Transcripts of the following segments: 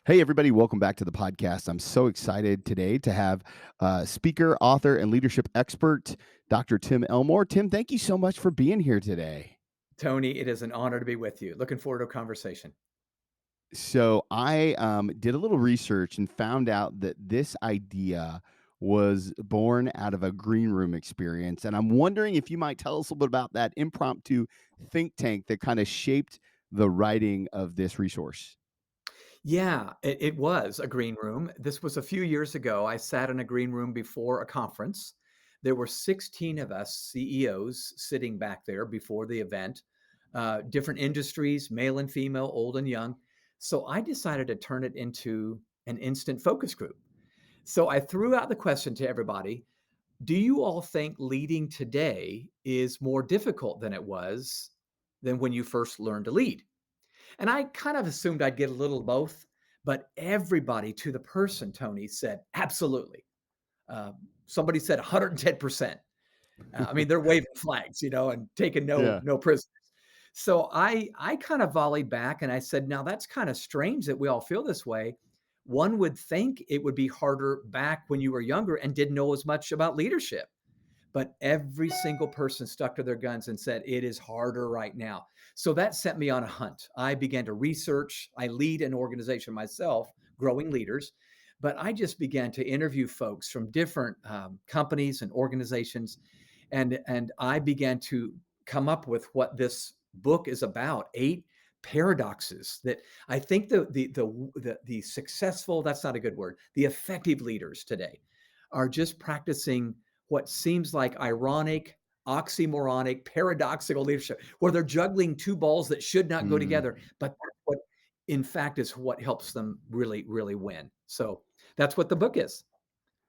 Hey, everybody, welcome back to the podcast. I'm so excited today to have speaker, author, and leadership expert, Dr. Tim Elmore. Tim, thank you so much for being here today. Tony, it is an honor to be with you. Looking forward to a conversation. So, I did a little research and found out that this idea was born out of a green room experience. And I'm wondering if you might tell us a little bit about that impromptu think tank that kind of shaped the writing of this resource. Yeah, it was a green room. This was a few years ago. I sat in a green room before a conference. There were 16 of us CEOs sitting back there before the event, different industries, male and female, old and young. So I decided to turn it into an instant focus group. So I threw out the question to everybody. Do you all think leading today is more difficult than it was than when you first learned to lead? And I kind of assumed I'd get a little of both, but everybody to the person, Tony, said, absolutely. Uh, Somebody said 110%. I mean, they're waving flags, and taking no Yeah. no prisoners. So I kind of volleyed back and I said, now that's kind of strange that we all feel this way. One would think it would be harder back when you were younger and didn't know as much about leadership. But every single person stuck to their guns and said, it is harder right now. So that set me on a hunt. I began to research. I lead an organization myself, growing leaders, but I just began to interview folks from different companies and organizations. And I began to come up with what this book is about, 8 paradoxes that I think the successful, that's not a good word, the effective leaders today are just practicing what seems like ironic, oxymoronic, paradoxical leadership, where they're juggling two balls that should not go Mm. together. But that's what, in fact, is what helps them really, really win. So that's what the book is.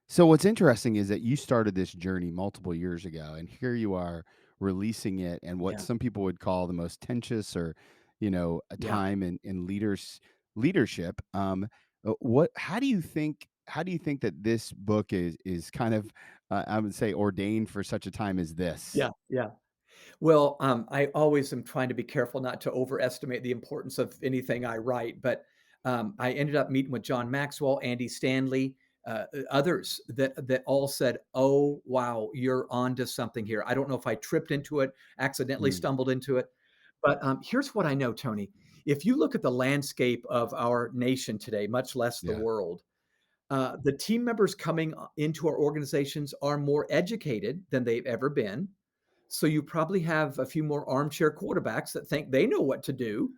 So what's interesting is that you started this journey multiple years ago, and here you are releasing it, and what Yeah. some people would call the most tenuous or, a Yeah. time in leadership. What? How do you think that this book is kind of, I would say, ordained for such a time as this? Yeah. Yeah. Well, I always am trying to be careful not to overestimate the importance of anything I write, but I ended up meeting with John Maxwell, Andy Stanley, others that all said, "Oh, wow, you're onto something here." I don't know if I tripped into it, accidentally Mm, stumbled into it, but here's what I know, Tony. If you look at the landscape of our nation today, much less the yeah, world, the team members coming into our organizations are more educated than they've ever been, so you probably have a few more armchair quarterbacks that think they know what to do,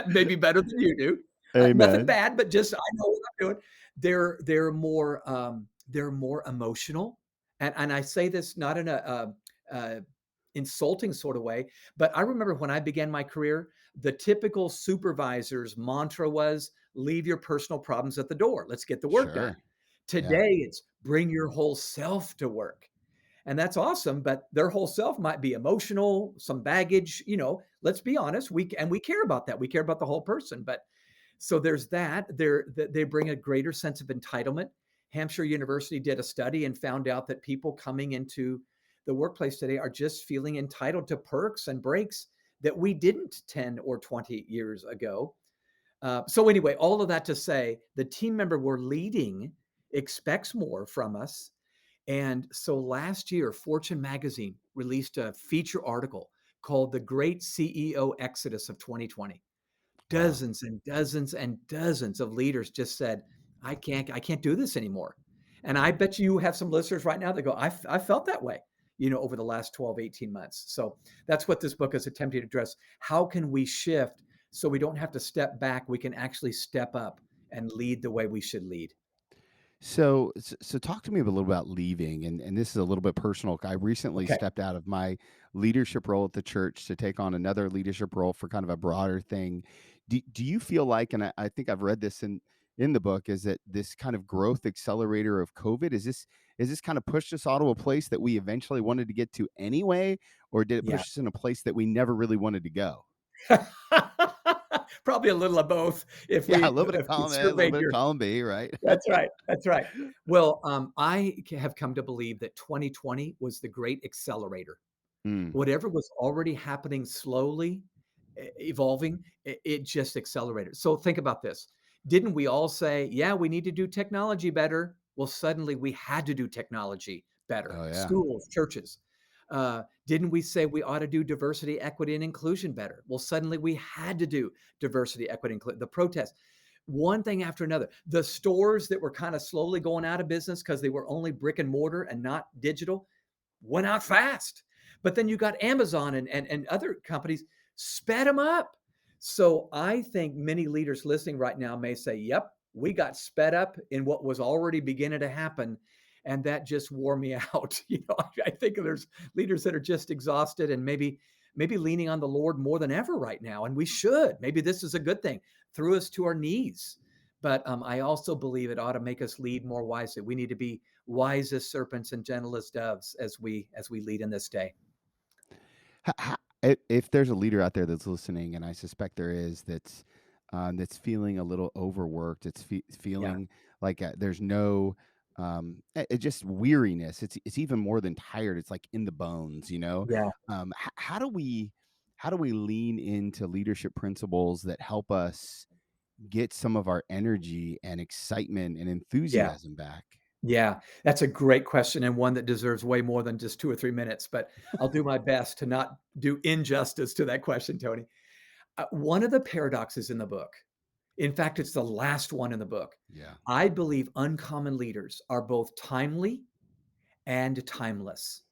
maybe better than you do. Nothing amen. bad, but just I know what I'm doing. They're more emotional, and I say this not in a insulting sort of way, but I remember when I began my career, the typical supervisor's mantra was, "Leave your personal problems at the door. Let's get the work done." Sure. Yeah. Today, it's bring your whole self to work. And that's awesome, but their whole self might be emotional, some baggage, let's be honest, we care about that. We care about the whole person, but so there's that. They bring a greater sense of entitlement. Hampshire University did a study and found out that people coming into the workplace today are just feeling entitled to perks and breaks that we didn't 10 or 20 years ago. So anyway, all of that to say, the team member we're leading expects more from us, and so last year, Fortune magazine released a feature article called The Great CEO Exodus of 2020. Wow. Dozens and dozens and dozens of leaders just said, I can't do this anymore. And I bet you have some listeners right now that go, I felt that way, over the last 12, 18 months. So that's what this book is attempting to address. How can we shift so we don't have to step back? We can actually step up and lead the way we should lead. So talk to me a little about leaving, and this is a little bit personal. I recently Okay. stepped out of my leadership role at the church to take on another leadership role for kind of a broader thing. Do you feel like, and I think I've read this in the book, is that this kind of growth accelerator of COVID, is this kind of pushed us all to a place that we eventually wanted to get to anyway, or did it Yeah. push us in a place that we never really wanted to go? Probably a little of both if Yeah, a we little bit of if we column A, a little surveyed bit of your. column B, right? That's right, that's right. Well, have come to believe that 2020 was the great accelerator. Mm, Whatever was already happening slowly, evolving, it just accelerated. So think about this. Didn't we all say, yeah, we need to do technology better? Well, suddenly we had to do technology better. Oh yeah. Schools, churches. Didn't we say we ought to do diversity, equity, and inclusion better? Well, suddenly we had to do diversity, equity, inclusion. The protests, one thing after another. The stores that were kind of slowly going out of business because they were only brick and mortar and not digital went out fast. But then you got Amazon and other companies sped them up. So I think many leaders listening right now may say, yep, we got sped up in what was already beginning to happen. And that just wore me out. I think there's leaders that are just exhausted and maybe leaning on the Lord more than ever right now. And we should. Maybe this is a good thing. Threw us to our knees. But I also believe it ought to make us lead more wisely. We need to be wise as serpents and gentle as doves as we lead in this day. If there's a leader out there that's listening, and I suspect there is, that's feeling a little overworked, it's Yeah, feeling like there's no, it just weariness. It's even more than tired. It's like in the bones, you know. yeah, How do we lean into leadership principles that help us get some of our energy and excitement and yeah, enthusiasm back? yeah. That's a great question and one that deserves way more than just 2 or 3 minutes, but I'll do my best to not do injustice to that question, Tony. One of the paradoxes in the book, in fact, it's the last one in the book. Yeah. I believe uncommon leaders are both timely and timeless.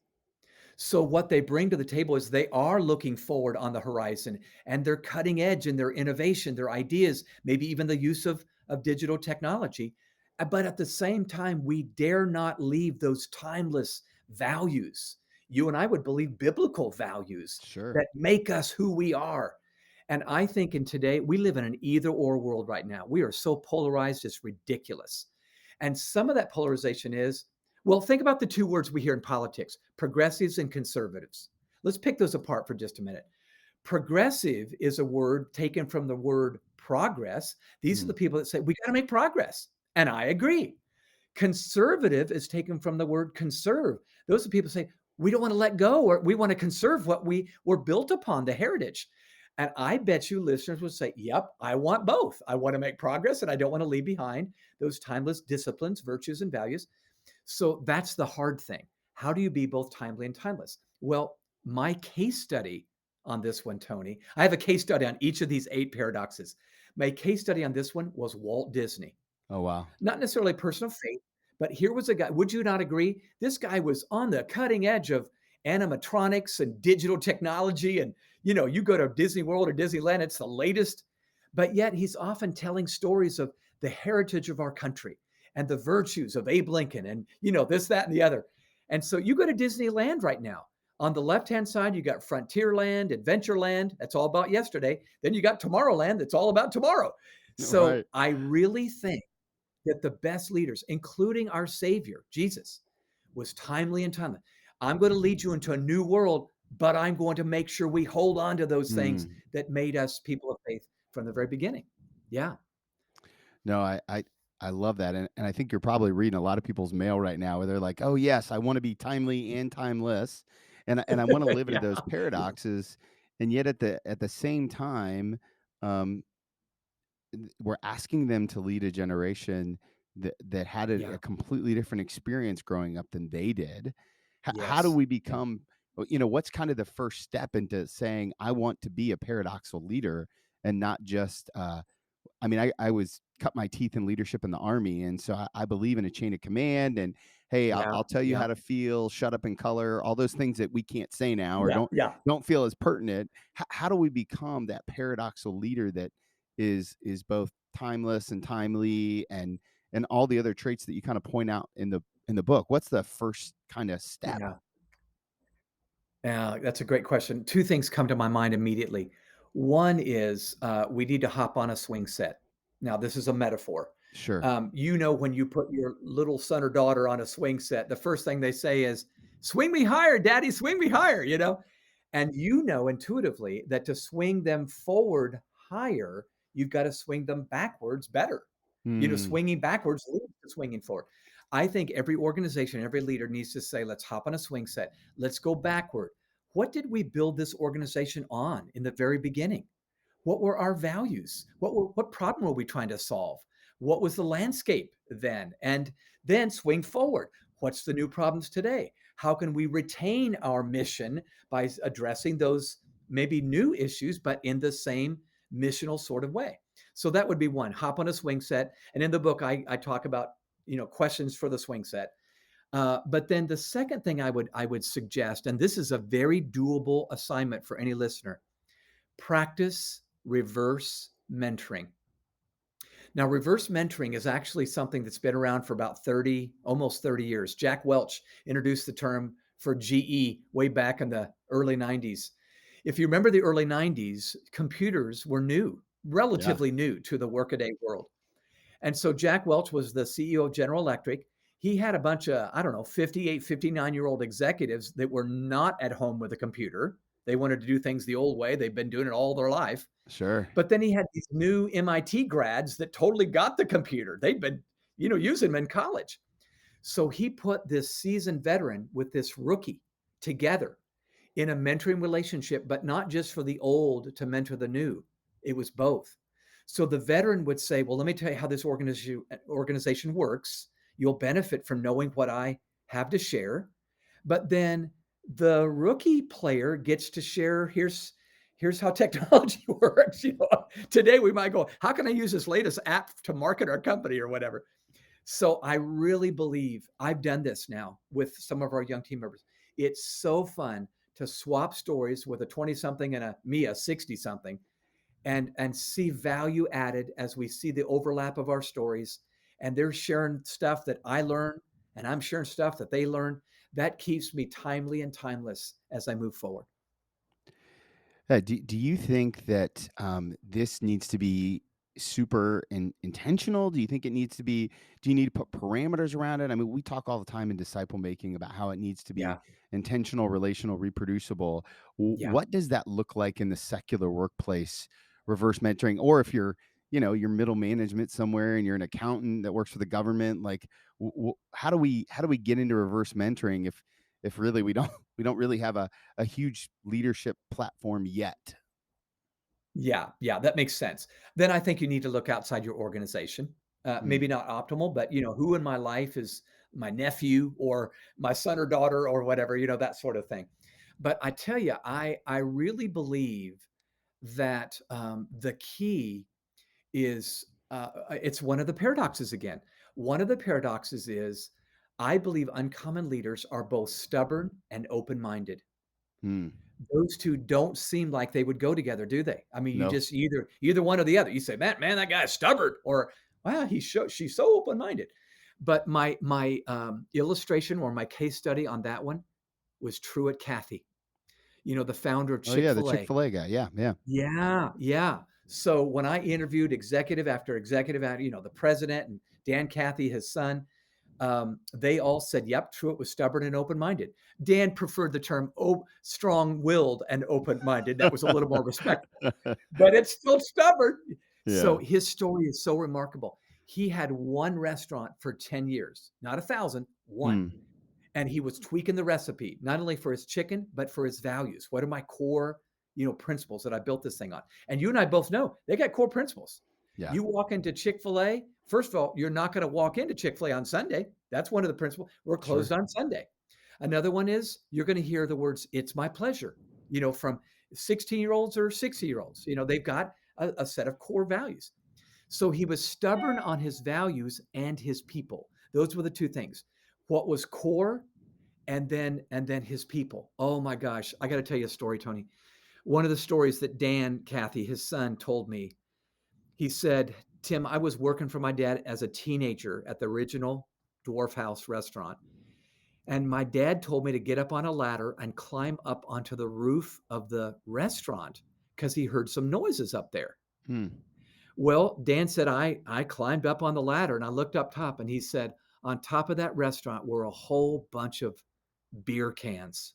So what they bring to the table is they are looking forward on the horizon and they're cutting edge in their innovation, their ideas, maybe even the use of digital technology. But at the same time, we dare not leave those timeless values. You and I would believe biblical values Sure. that make us who we are. And I think in today, we live in an either or world right now. We are so polarized, it's ridiculous. And some of that polarization is, well, think about the two words we hear in politics, progressives and conservatives. Let's pick those apart for just a minute. Progressive is a word taken from the word progress. These are Hmm. the people that say, we got to make progress. And I agree. Conservative is taken from the word conserve. Those are people who say, we don't want to let go or we want to conserve what we were built upon, the heritage. And I bet you listeners would say, yep, I want both. I want to make progress and I don't want to leave behind those timeless disciplines, virtues, and values. So that's the hard thing. How do you be both timely and timeless? Well, my case study on this one, Tony, I have a case study on each of these 8 paradoxes. My case study on this one was Walt Disney. Oh wow. Not necessarily a person of faith, but here was a guy. Would you not agree? This guy was on the cutting edge of animatronics and digital technology. And, you go to Disney World or Disneyland, it's the latest. But yet he's often telling stories of the heritage of our country and the virtues of Abe Lincoln and, this, that, and the other. And so you go to Disneyland right now. On the left hand side, you got Frontierland, Adventureland. That's all about yesterday. Then you got Tomorrowland. That's all about tomorrow. So Right. I really think that the best leaders, including our Savior, Jesus, was timely and timely. I'm going to lead you into a new world, but I'm going to make sure we hold on to those things Mm. that made us people of faith from the very beginning. Yeah. No, I love that, and I think you're probably reading a lot of people's mail right now where they're like, "Oh yes, I want to be timely and timeless, and I want to live into Yeah. those paradoxes," and yet at the same time, um, we're asking them to lead a generation that had a Yeah. completely different experience growing up than they did. How do Yes. we Yeah. become? What's kind of the first step into saying I want to be a paradoxical leader and not just I mean, I was cut my teeth in leadership in the army, and so I believe in a chain of command. And hey, I'll, Yeah. I'll tell you Yeah. how to feel. Shut up and color. All those things that we can't say now or Yeah. don't Yeah. don't feel as pertinent. How do we become that paradoxical leader that is both timeless and timely and all the other traits that you kind of point out in the book? What's the first kind of step? Yeah. Yeah, that's a great question. 2 things come to my mind immediately. One is, we need to hop on a swing set. Now, this is a metaphor. Sure. When you put your little son or daughter on a swing set, the first thing they say is, "Swing me higher, daddy, swing me higher." And you know intuitively that to swing them forward higher, you've got to swing them backwards better. Hmm. Swinging backwards leads to swinging forward. I think every organization, every leader needs to say, let's hop on a swing set. Let's go backward. What did we build this organization on in the very beginning? What were our values? What problem were we trying to solve? What was the landscape then? And then swing forward. What's the new problems today? How can we retain our mission by addressing those maybe new issues, but in the same missional sort of way? So that would be one. Hop on a swing set. And in the book, I talk about questions for the swing set. But then the second thing I would suggest, and this is a very doable assignment for any listener, practice reverse mentoring. Now, reverse mentoring is actually something that's been around for about 30, almost 30 years. Jack Welch introduced the term for GE way back in the early 90s. If you remember the early 90s, computers were new, Yeah, relatively new to the workaday world. And so Jack Welch was the CEO of General Electric. He had a bunch of, I don't know, 58, 59-year-old executives that were not at home with a computer. They wanted to do things the old way. They've been doing it all their life. sure. But then he had these new MIT grads that totally got the computer. They'd been, using them in college. So he put this seasoned veteran with this rookie together in a mentoring relationship, but not just for the old to mentor the new. It was both. So the veteran would say, well, let me tell you how this organization works. You'll benefit from knowing what I have to share. But then the rookie player gets to share, here's how technology works. Today we might go, how can I use this latest app to market our company or whatever? So I really believe I've done this now with some of our young team members. It's so fun to swap stories with a 20 something and a 60 something and see value added as we see the overlap of our stories, and they're sharing stuff that I learn and I'm sharing stuff that they learn. That keeps me timely and timeless as I move forward. Do you think that this needs to be super intentional? Do you think it needs to be? Do you need to put parameters around it? I mean, we talk all the time in disciple making about how it needs to be Yeah. intentional, relational, reproducible. Yeah. What does that look like in the secular workplace? Reverse mentoring, or if you're you're middle management somewhere and you're an accountant that works for the government, like how do we get into reverse mentoring if really we don't we don't really have a huge leadership platform yet. Yeah, yeah, that makes sense. Then I think you need to look outside your organization. Mm, Maybe not optimal, but who in my life is my nephew or my son or daughter or whatever, that sort of thing. But I tell you, I really believe that the key is it's one of the paradoxes again. One of the paradoxes is I believe uncommon leaders are both stubborn and open-minded. mm, Those 2 don't seem like they would go together, do they? I mean, you no, just either one or the other. You say, Man, that guy's stubborn," or, "Wow, she's so open-minded." But my illustration or my case study on that one was Truett Cathy, the founder of oh yeah, the Chick-fil-A. Chick-fil-A guy, yeah, yeah. Yeah, yeah. So when I interviewed executive after executive, the president and Dan Cathy, his son, they all said, "Yep, Truett was stubborn and open-minded." Dan preferred the term strong-willed and open-minded. That was a little more respectful, but it's still stubborn. So Yeah. his story is so remarkable. He had one restaurant for 10 years, not 1,000, one. Hmm. And he was tweaking the recipe, not only for his chicken, but for his values. What are my core, principles that I built this thing on? And you and I both know they got core principles. Yeah, You walk into Chick-fil-A, first of all, you're not going to walk into Chick-fil-A on Sunday. That's one of the principles. We're sure. closed on Sunday. Another one is you're going to hear the words, it's my pleasure, from 16-year-olds or 60-year-olds. They've got a set of core values. So he was stubborn on his values and his people. Those were the two things. What was core and then his people. Oh my gosh, I got to tell you a story, Tony. One of the stories that Dan Cathy, his son, told me. He said, "Tim, I was working for my dad as a teenager at the original Dwarf House restaurant, and my dad told me to get up on a ladder and climb up onto the roof of the restaurant because he heard some noises up there." Hmm. Well, Dan said, I climbed up on the ladder and I looked up top, and he said, on top of that restaurant were a whole bunch of beer cans.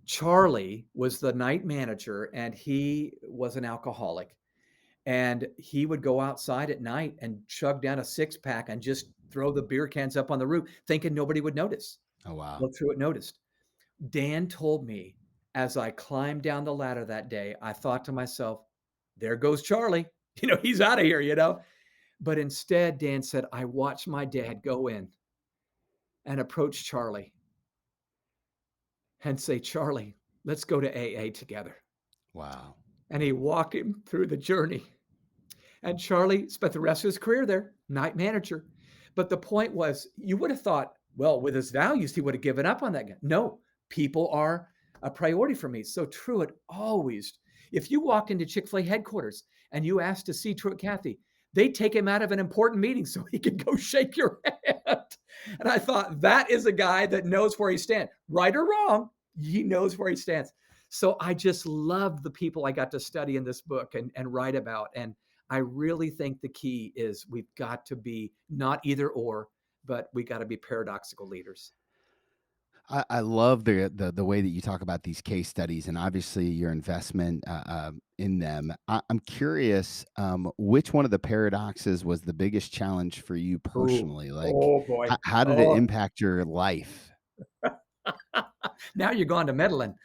Charlie was the night manager, and he was an alcoholic, and he would go outside at night and chug down a six pack and just throw the beer cans up on the roof thinking nobody would notice. Oh wow. Well, Truett noticed. Dan told me as I climbed down the ladder that day, I thought to myself, there goes Charlie. He's out of here. But instead, Dan said, I watched my dad go in and approach Charlie and say, Charlie, let's go to AA together. Wow. And he walked him through the journey. And Charlie spent the rest of his career there, night manager. But the point was, you would have thought, well, with his values, he would have given up on that guy. No, people are a priority for me. So Truett always, if you walk into Chick-fil-A headquarters and you ask to see Truett Cathy, they take him out of an important meeting so he can go shake your hand. And I thought, that is a guy that knows where he stands. Right or wrong, he knows where he stands. So I just love the people I got to study in this book and write about. And I really think the key is we've got to be not either or, but we got to be paradoxical leaders. I love the way that you talk about these case studies and obviously your investment in them. I'm curious, which one of the paradoxes was the biggest challenge for you Oh, personally? Like, oh boy. how did it Oh, impact your life? now you're going to meddling.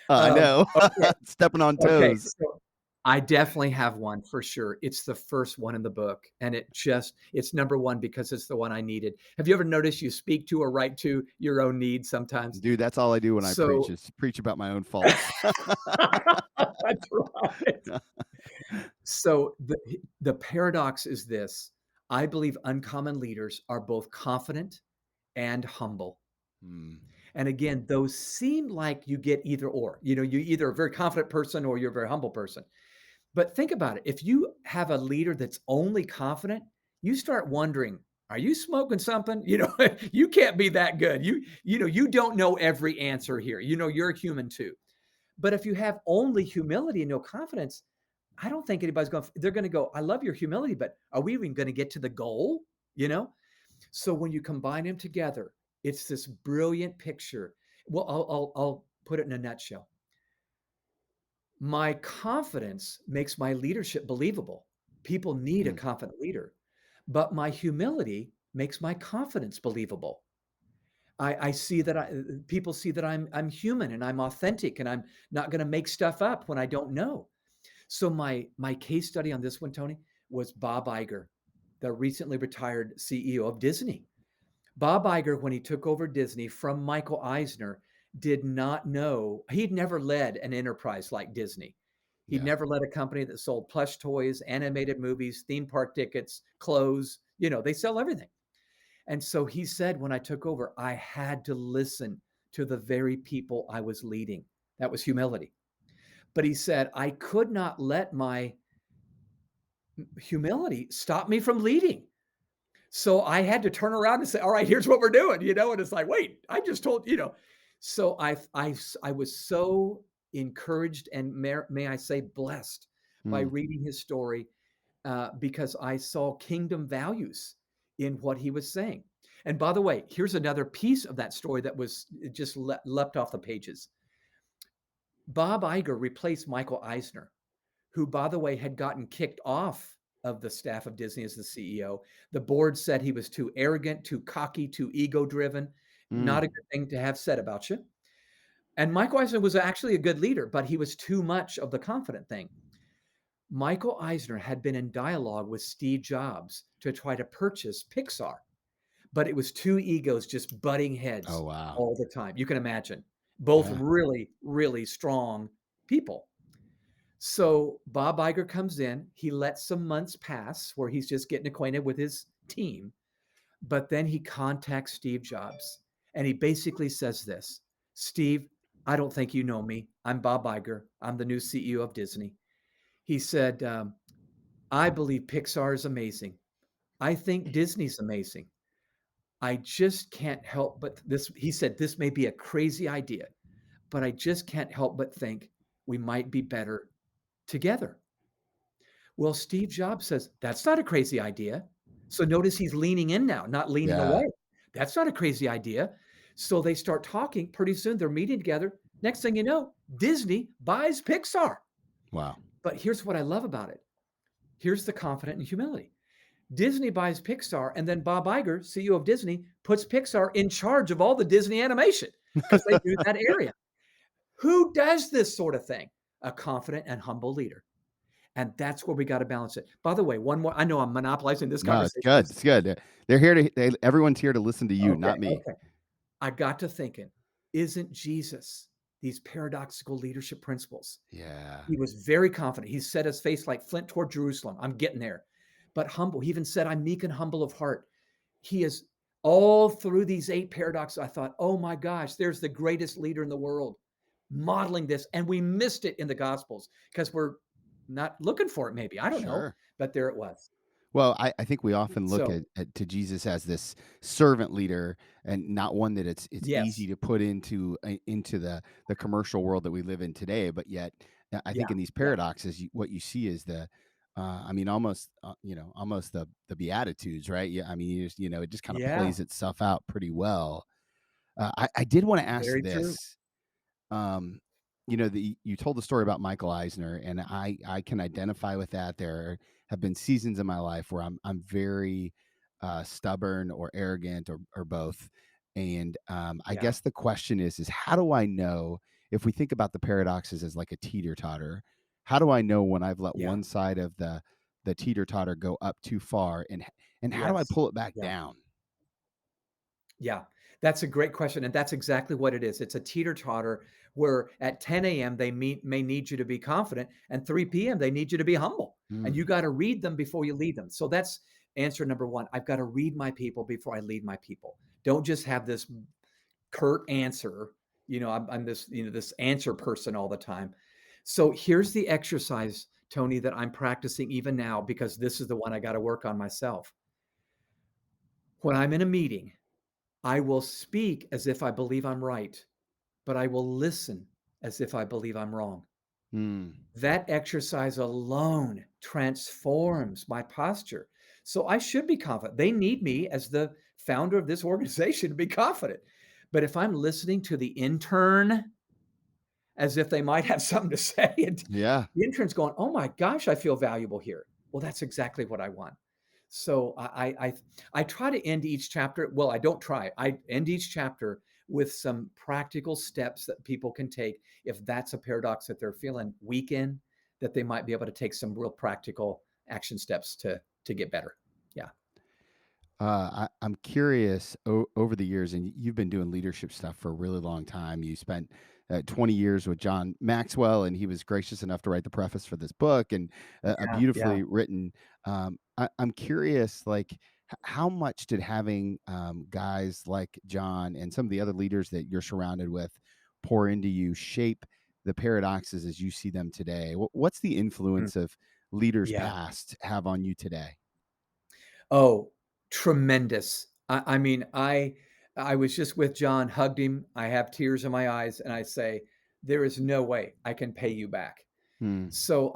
I know, Okay. stepping on Okay. toes. So I definitely have one for sure. It's the first one in the book, and it's number one because it's the one I needed. Have you ever noticed you speak to or write to your own needs sometimes? Dude, that's all I do when I preach So is preach about my own faults. that's right. So the paradox is this. I believe uncommon leaders are both confident and humble. Mm, And again, those seem like you get either or. You either a very confident person or you're a very humble person. But think about it. If you have a leader that's only confident, you start wondering, are you smoking something? You can't be that good. You don't know every answer here. You're a human too. But if you have only humility and no confidence, I don't think anybody's going they're going to go, I love your humility, but are we even going to get to the goal? You know? So when you combine them together, it's this brilliant picture. Well, I'll put it in a nutshell. My confidence makes my leadership believable. People need a mm, confident leader, but my humility makes my confidence believable. I see that people see that I'm human and I'm authentic and I'm not going to make stuff up when I don't know. So my case study on this one, Tony, was Bob Iger, the recently retired CEO of Disney. Bob Iger, when he took over Disney from Michael Eisner, did not know he'd never led an enterprise like Disney. He'd yeah. never led a company that sold plush toys, animated movies, theme park tickets, clothes. They sell everything. And so he said, when I took over, I had to listen to the very people I was leading. That was humility. But he said, I could not let my humility stop me from leading. So I had to turn around and say, all right, here's what we're doing. And it's like, wait, I just told. So I was so encouraged and may I say blessed by Mm, reading his story because I saw kingdom values in what he was saying. And by the way, here's another piece of that story that was just leapt off the pages. Bob Iger replaced Michael Eisner, who, by the way, had gotten kicked off of the staff of Disney as the CEO. The board said he was too arrogant, too cocky, too ego driven. Not a mm, good thing to have said about you. And Michael Eisner was actually a good leader, but he was too much of the confident thing. Michael Eisner had been in dialogue with Steve Jobs to try to purchase Pixar, but it was two egos just butting oh, heads wow. all the time. You can imagine. Both Yeah. really, really strong people. So Bob Iger comes in. He lets some months pass where he's just getting acquainted with his team. But then he contacts Steve Jobs and he basically says this: Steve, I don't think you know me. I'm Bob Iger. I'm the new CEO of Disney. He said, I believe Pixar is amazing. I think Disney's amazing. I just can't help but this. He said, this may be a crazy idea, but I just can't help but think we might be better together. Well, Steve Jobs says, that's not a crazy idea. So notice he's leaning in now, not leaning Yeah. away. That's not a crazy idea. So they start talking. Pretty soon they're meeting together. Next thing you know, Disney buys Pixar. Wow. But here's what I love about it. Here's the confidence and humility. Disney buys Pixar, and then Bob Iger, CEO of Disney, puts Pixar in charge of all the Disney animation because they do that area. Who does this sort of thing? A confident and humble leader. And that's where we gotta balance it. By the way, one more I know I'm monopolizing this No, it's conversation. I'm good, it's sorry. good. They're here to everyone's here to listen to you, Okay, not me. okay. I got to thinking, isn't Jesus these paradoxical leadership principles? Yeah, He was very confident. He set his face like flint toward Jerusalem. I'm getting there. But humble. He even said, I'm meek and humble of heart. He is all through these 8 paradoxes. I thought, oh my gosh, there's the greatest leader in the world modeling this. And we missed it in the Gospels because we're not looking for it, maybe. I don't know. sure. But there it was. Well, I think we often look So, at to Jesus as this servant leader and not one that it's easy yes. to put into the commercial world that we live in today. But yet, I think Yeah. in these Yeah. paradoxes, what you see is I mean, almost almost the Beatitudes, right? Yeah, I mean, it just kind of Yeah. plays itself out pretty well. I did want to ask Very true. this. um you told the story about Michael Eisner, and I can identify with that. There have been seasons in my life where I'm very stubborn or arrogant or both. And I Yeah. guess the question is how do I know, if we think about the paradoxes as like a teeter totter, how do I know when I've let Yeah. one side of the teeter totter go up too far, and how do I Yes. pull it back Yeah. down? Yeah, that's a great question, and that's exactly what it is. It's a teeter-totter where at 10 a.m. may need you to be confident, and 3 p.m. they need you to be humble, and you Mm, gotta read them before you lead them. So that's answer number 1. I've gotta read my people before I lead my people. Don't just have this curt answer, I'm this, this answer person all the time. So here's the exercise, Tony, that I'm practicing even now because this is the one I gotta work on myself. When I'm in a meeting, I will speak as if I believe I'm right, but I will listen as if I believe I'm wrong. mm, That exercise alone transforms my posture. So I should be confident. They need me as the founder of this organization to be confident. But if I'm listening to the intern as if they might have something to say, and yeah. the intern's going, "Oh my gosh, I feel valuable here." Well, that's exactly what I want. So I try to end each chapter. Well, I don't try. I end each chapter with some practical steps that people can take if that's a paradox that they're feeling weak in, that they might be able to take some real practical action steps to get better. Yeah. I'm curious, over the years, and you've been doing leadership stuff for a really long time. You spent 20 years with John Maxwell, and he was gracious enough to write the preface for this book, and a Yeah. Yeah. beautifully written. I'm curious, like, how much did having guys like John and some of the other leaders that you're surrounded with pour into you, shape the paradoxes as you see them today? What's the Mm. influence of leaders Yeah. past have on you today? Oh, tremendous. I mean, I was just with John, hugged him. I have tears in my eyes, and I say, "There is no way I can pay you back." Hmm. So,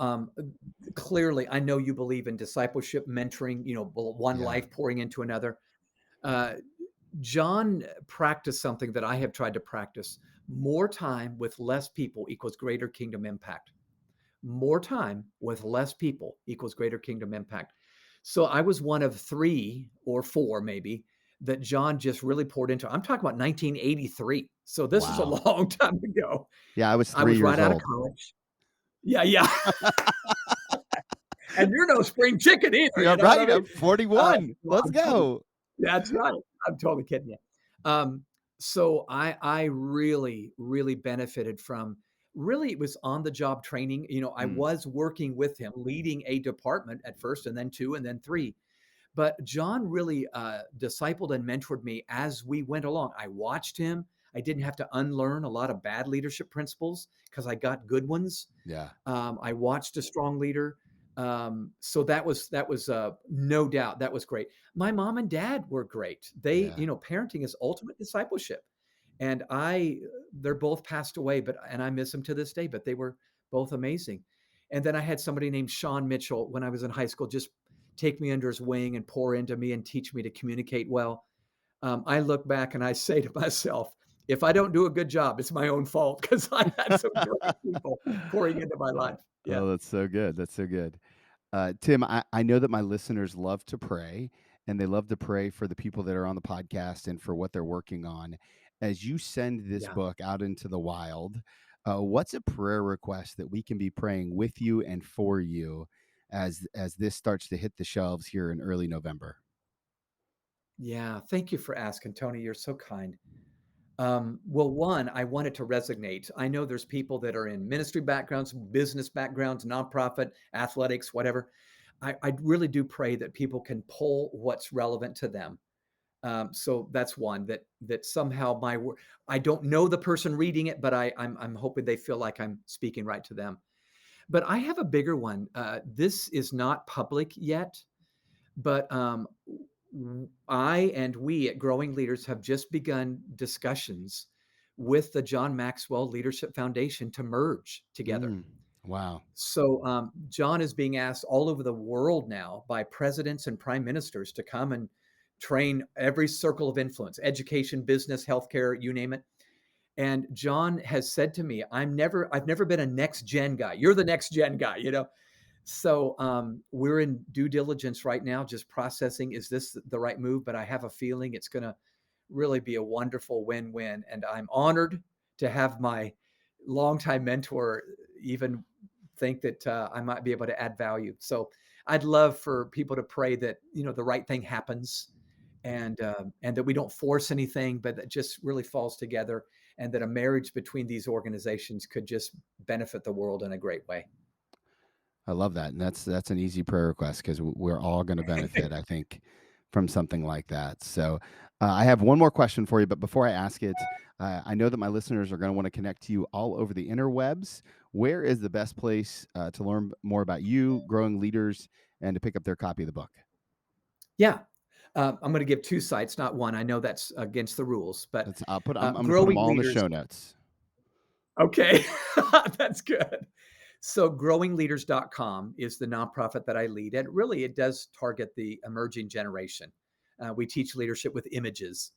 clearly, I know you believe in discipleship, mentoring, one Yeah. life pouring into another. Uh, John practiced something that I have tried to practice. More time with less people equals greater kingdom impact. More time with less people equals greater kingdom impact. So I was one of 3 or 4 maybe that John just really poured into. I'm talking about 1983. So this is a Wow. long time ago. Yeah, I was I 3 was right years out of old. college. Yeah, yeah. And you're no spring chicken either, Yeah, you know what I right, mean? I'm 41. So Let's I'm totally go. that's right. I'm totally kidding you. So I really, really benefited from really it was on the job training. I Mm, was working with him, leading a department at first, and then 2, and then 3. But John really discipled and mentored me as we went along. I watched him. I didn't have to unlearn a lot of bad leadership principles because I got good ones. yeah, I watched a strong leader. So that was no doubt that was great. My mom and dad were great. yeah. Parenting is ultimate discipleship, and they're both passed away, and I miss them to this day. But they were both amazing. And then I had somebody named Sean Mitchell when I was in high school just take me under his wing and pour into me and teach me to communicate well. I look back and I say to myself, if I don't do a good job, it's my own fault because I had some great people pouring into my life. Yeah. Oh, that's so good, that's so good. Tim, I know that my listeners love to pray, and they love to pray for the people that are on the podcast and for what they're working on. As you send this Yeah. book out into the wild, What's a prayer request that we can be praying with you and for you as this starts to hit the shelves here in early November? Yeah, thank you for asking, Tony. You're so kind. Well, one, I wanted to resonate. I know there's people that are in ministry backgrounds, business backgrounds, nonprofit, athletics, whatever. I really do pray that people can pull what's relevant to them. So that's one that somehow my word. I don't know the person reading it, but I'm hoping they feel like I'm speaking right to them. But I have a bigger one. This is not public yet, but I and we at Growing Leaders have just begun discussions with the John Maxwell Leadership Foundation to merge together. Mm, wow. So John is being asked all over the world now by presidents and prime ministers to come and train every circle of influence, education, business, healthcare, you name it. And John has said to me, I've never been a next gen guy. You're the next gen guy, you know? So we're in due diligence right now, just processing, is this the right move? But I have a feeling it's going to really be a wonderful win-win. And I'm honored to have my longtime mentor even think that I might be able to add value. So I'd love for people to pray that, you know, the right thing happens, and that we don't force anything, but that just really falls together, and that a marriage between these organizations could just benefit the world in a great way. I love that, and that's an easy prayer request because we're all going to benefit, I think, from something like that. So, I have one more question for you, but before I ask it, I know that my listeners are going to want to connect to you all over the interwebs. Where is the best place to learn more about you, growing leaders, and to pick up their copy of the book? Yeah. I'm going to give two sites, not one. I know that's against the rules, but That's I'll put I'm going to put them Growing all in the Leaders. show notes. Okay. That's good. So, growingleaders.com is the nonprofit that I lead. And really, it does target the emerging generation. We teach leadership with images.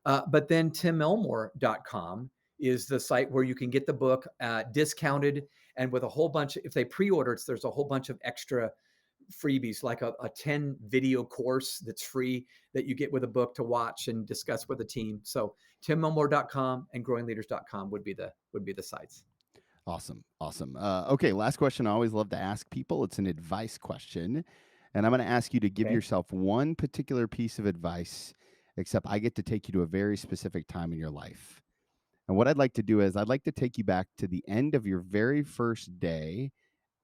But then timelmore.com is the site where you can get the book discounted and with a whole bunch. If they pre order it, there's a whole bunch of extra freebies like a 10 video course that's free that you get with a book to watch and discuss with a team. So timelmore.com and growingleaders.com would be the sites. Awesome. Awesome. Okay. Last question I always love to ask people. It's an advice question. And I'm going to ask you to give Okay. yourself one particular piece of advice, except I get to take you to a very specific time in your life. And what I'd like to do is I'd like to take you back to the end of your very first day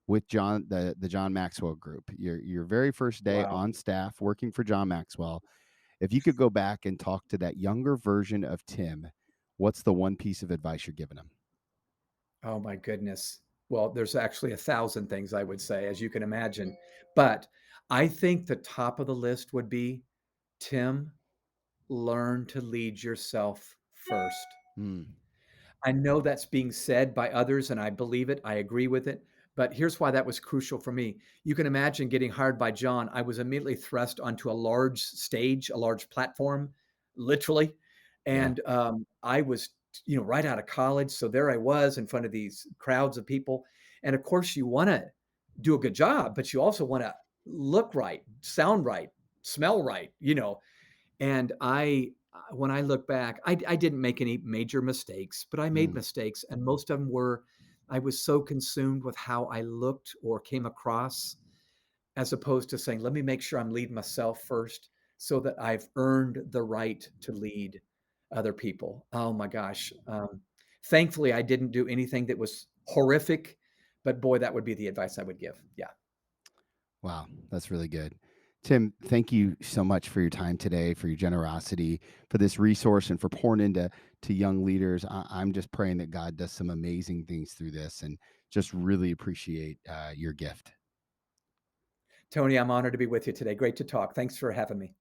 with the John Maxwell group, your very first day Wow. on staff working for John Maxwell. If you could go back and talk to that younger version of Tim, what's the one piece of advice you're giving him? Oh my goodness. Well, there's actually 1,000 things I would say, as you can imagine. But I think the top of the list would be, Tim, learn to lead yourself first. Mm, I know that's being said by others, and I believe it. I agree with it. But here's why that was crucial for me. You can imagine getting hired by John. I was immediately thrust onto a large stage, a large platform, literally. yeah. And I was, right out of college. So there I was in front of these crowds of people. And of course, you want to do a good job, but you also want to look right, sound right, smell right, and when I look back, I didn't make any major mistakes, but I made Mm, mistakes, and most of them were I was so consumed with how I looked or came across, as opposed to saying, "Let me make sure I'm leading myself first, so that I've earned the right to lead other people." Oh my gosh. Thankfully, I didn't do anything that was horrific, but boy, that would be the advice I would give. Yeah. wow, that's really good. Tim, thank you so much for your time today, for your generosity, for this resource, and for pouring into young leaders. I'm just praying that God does some amazing things through this, and just really appreciate your gift. Tony, I'm honored to be with you today. Great to talk. Thanks for having me.